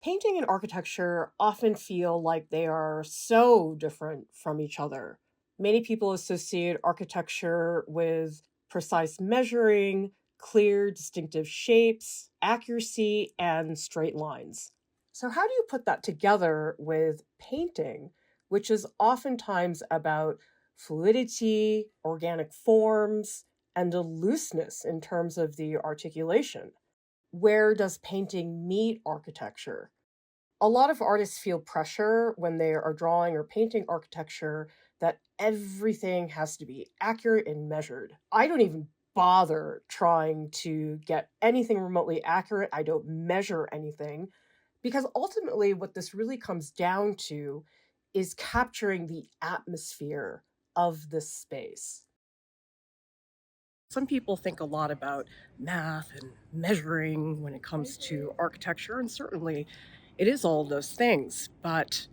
Painting and architecture often feel like they are so different from each other. Many people associate architecture with precise measuring, clear, distinctive shapes, accuracy, and straight lines. So, how do you put that together with painting, which is oftentimes about fluidity, organic forms, and a looseness in terms of the articulation? Where does painting meet architecture? A lot of artists feel pressure when they are drawing or painting architecture that everything has to be accurate and measured. I don't even bother trying to get anything remotely accurate. I don't measure anything because ultimately, what this really comes down to is capturing the atmosphere of this space. Some people think a lot about math and measuring when it comes to architecture, and certainly it is all those things. But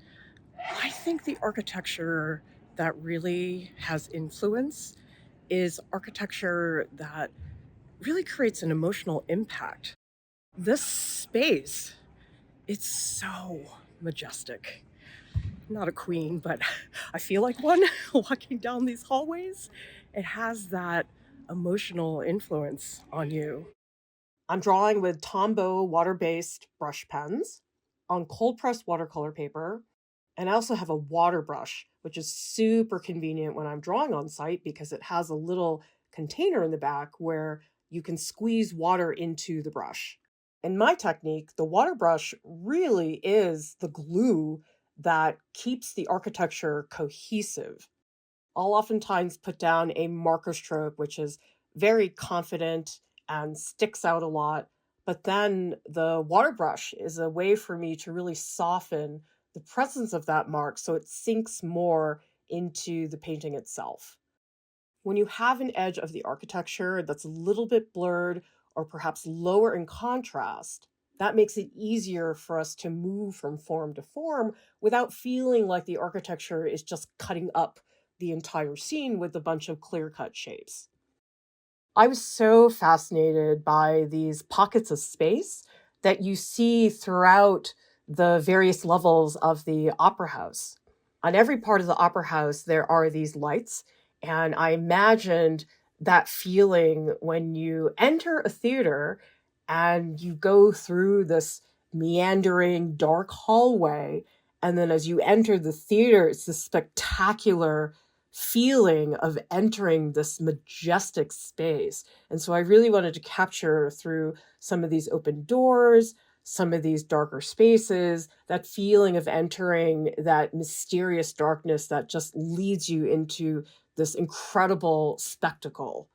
I think the architecture that really has influence is architecture that really creates an emotional impact. This space, it's so majestic. Not a queen, but I feel like one walking down these hallways. It has that emotional influence on you. I'm drawing with Tombow water-based brush pens on cold-pressed watercolor paper, and I also have a water brush, which is super convenient when I'm drawing on site because it has a little container in the back where you can squeeze water into the brush. In my technique, the water brush really is the glue that keeps the architecture cohesive. I'll oftentimes put down a marker stroke, which is very confident and sticks out a lot. But then the water brush is a way for me to really soften the presence of that mark so it sinks more into the painting itself. When you have an edge of the architecture that's a little bit blurred or perhaps lower in contrast, that makes it easier for us to move from form to form without feeling like the architecture is just cutting up the entire scene with a bunch of clear cut shapes. I was so fascinated by these pockets of space that you see throughout the various levels of the opera house. On every part of the opera house, there are these lights, and I imagined that feeling when you enter a theater and you go through this meandering dark hallway. And then as you enter the theater, it's this spectacular feeling of entering this majestic space. And so I really wanted to capture through some of these open doors, some of these darker spaces, that feeling of entering that mysterious darkness that just leads you into this incredible spectacle.